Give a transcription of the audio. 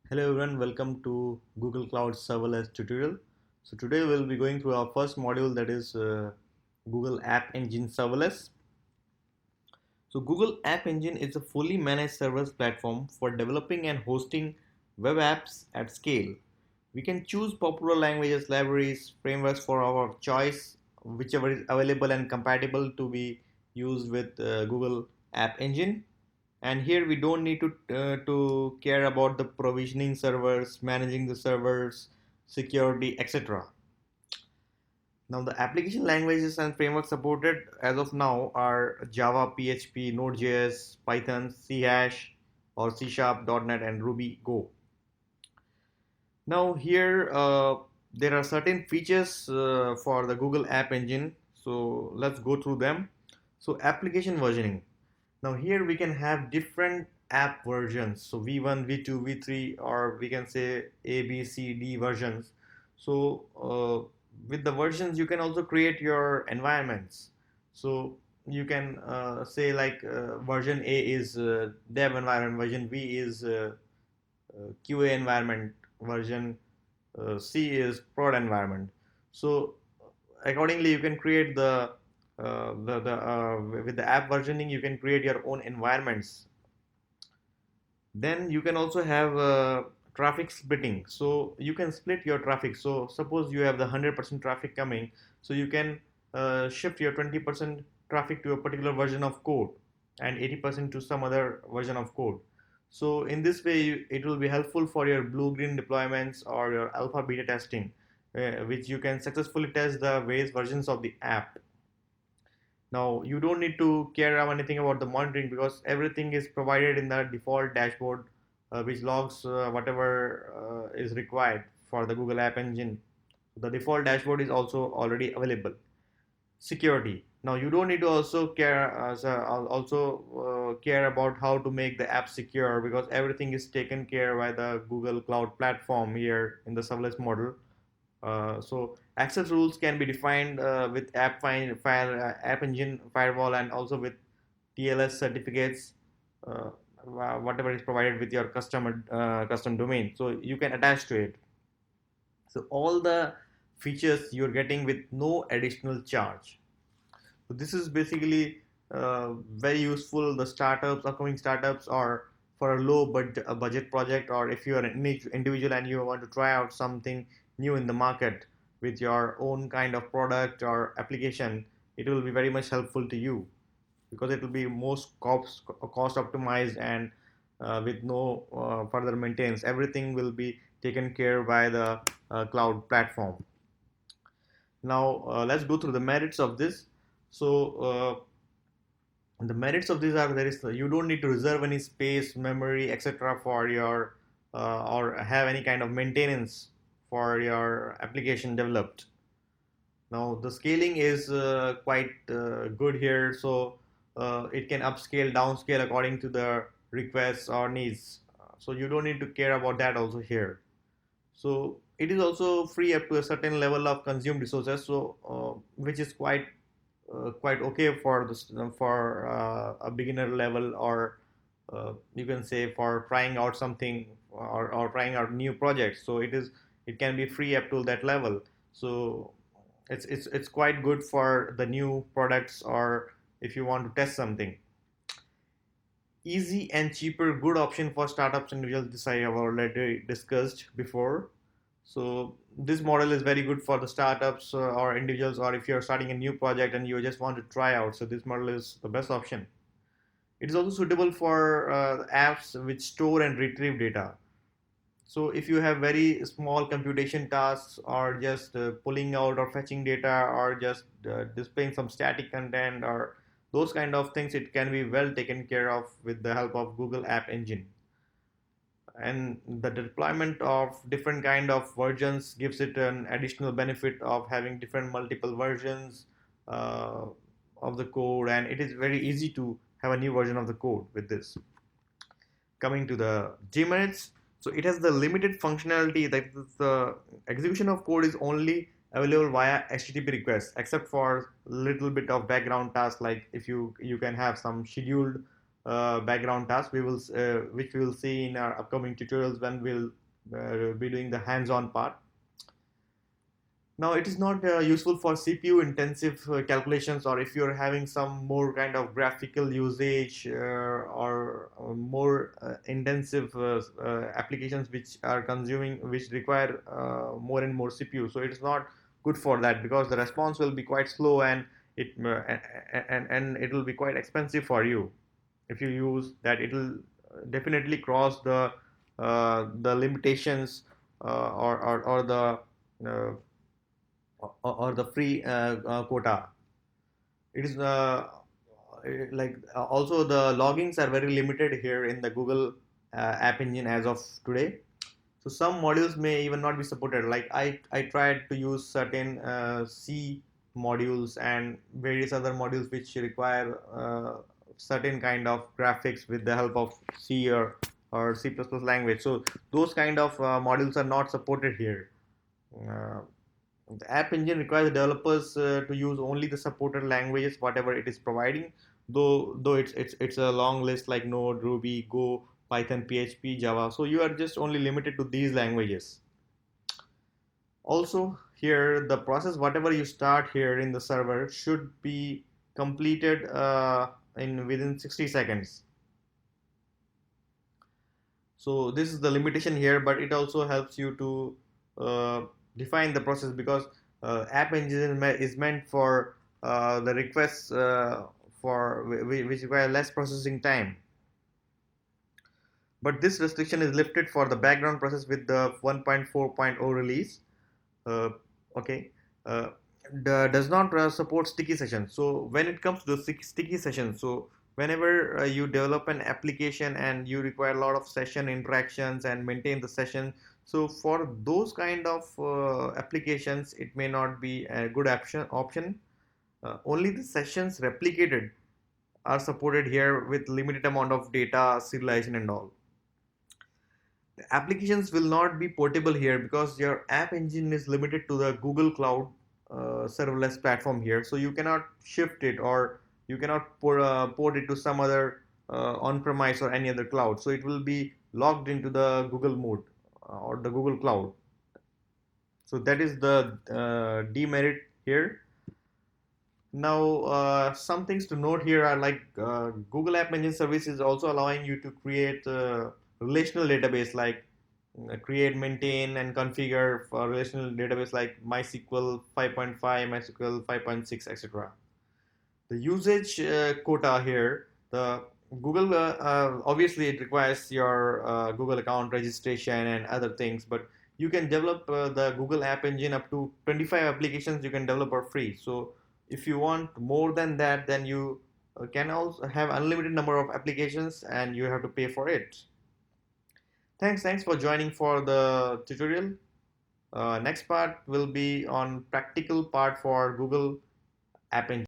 Hello everyone, welcome to Google Cloud Serverless tutorial. So today we'll be going through our first module, that is Google App Engine Serverless. So Google App Engine is a fully managed serverless platform for developing and hosting web apps at scale. We can choose popular languages, libraries, frameworks for our choice, whichever is available and compatible to be used with Google App Engine. And here we don't need to care about the provisioning servers, managing the servers, security, etc. Now the application languages and frameworks supported as of now are Java, PHP, Node.js, Python, C Hash or C Sharp, .NET and Ruby Go. Now here there are certain features for the Google App Engine. So let's go through them. So application versioning. Now here we can have different app versions. So V1, V2, V3, or we can say A, B, C, D versions. So with the versions, you can also create your environments. So you can say like version A is dev environment, version B is QA environment, version C is prod environment. So accordingly, you can create the with the app versioning, you can create your own environments. Then you can also have traffic splitting. So you can split your traffic. So suppose you have the 100% traffic coming, so you can shift your 20% traffic to a particular version of code and 80% to some other version of code. So in this way, it will be helpful for your blue-green deployments or your alpha beta testing, which you can successfully test the various versions of the app. Now you don't need to care about anything about the monitoring because everything is provided in the default dashboard, which logs whatever is required for the Google App Engine. The default dashboard is also already available. Security. Now you don't need to also care about how to make the app secure because everything is taken care by the Google Cloud Platform here in the serverless model. So access rules can be defined with app engine firewall and also with TLS certificates, whatever is provided with your custom domain. So you can attach to it. So all the features you're getting with no additional charge. So this is basically very useful. The startups, upcoming startups, or for a low budget project, or if you are an individual and you want to try out something new in the market with your own kind of product or application, it will be very much helpful to you because it will be most cost optimized and with no further maintenance. Everything will be taken care by the cloud platform. Now let's go through the merits of this. So the merits of these are there is you don't need to reserve any space, memory, etc. for your or have any kind of maintenance for your application developed. Now the scaling is quite good here, so it can upscale, downscale according to the requests or needs. So you don't need to care about that also here. So it is also free up to a certain level of consumed resources, so which is quite okay for this for a beginner level, or you can say for trying out something, or trying out new projects. So it can be free up to that level. So it's quite good for the new products, or if you want to test something. Easy and cheaper, good option for startups and individuals. This I have already discussed before. So this model is very good for the startups or individuals, or if you're starting a new project and you just want to try out. So this model is the best option. It is also suitable for apps which store and retrieve data. So if you have very small computation tasks, or just pulling out or fetching data, or just displaying some static content, or those kind of things, it can be well taken care of with the help of Google App Engine. And the deployment of different kind of versions gives it an additional benefit of having different multiple versions uh, of the code, and it is very easy to have a new version of the code with this. Coming to the Gminutes, so it has the limited functionality that the execution of code is only available via HTTP requests, except for little bit of background tasks, like if you can have some scheduled background tasks which we will see in our upcoming tutorials when we'll be doing the hands-on part. Now, it is not useful for CPU intensive calculations, or if you're having some more kind of graphical usage or more intensive applications which are consuming, which require more and more CPU. So it is not good for that because the response will be quite slow, and and it will be quite expensive for you if you use that. It will definitely cross the limitations or the uh, or the free quota. It is also the logins are very limited here in the Google App Engine as of today. So some modules may even not be supported. Like I tried to use certain C modules and various other modules which require certain kind of graphics with the help of C or C++ language. So those kind of modules are not supported here. Uh, the App Engine requires developers to use only the supported languages, whatever it is providing. Though it's a long list like Node, Ruby, Go, Python, PHP, Java. So you are just only limited to these languages. Also, here the process, whatever you start here in the server, should be completed in within 60 seconds. So this is the limitation here, but it also helps you to uh, define the process because App Engine is meant for the requests for which require less processing time. But this restriction is lifted for the background process with the 1.4.0 release. Uh, okay. Uh, does not support sticky sessions. So when it comes to the sticky sessions, so whenever you develop an application and you require a lot of session interactions and maintain the session, so for those kind of applications, it may not be a good option. Only the sessions replicated are supported here with limited amount of data serialization and all. The applications will not be portable here because your app engine is limited to the Google Cloud serverless platform here. So you cannot shift it, or you cannot port it to some other on-premise or any other cloud. So it will be logged into the Google mode or the Google Cloud. So that is the demerit here. Now, some things to note here are like Google App Engine Service is also allowing you to create a relational database like create, maintain, and configure for relational database like MySQL 5.5, MySQL 5.6, etc. The usage quota here, the Google obviously it requires your Google account registration and other things, but you can develop the Google App Engine up to 25 applications you can develop for free. So if you want more than that, then you can also have unlimited number of applications and you have to pay for it. Thanks for joining for the tutorial. Next part will be on practical part for Google App Engine.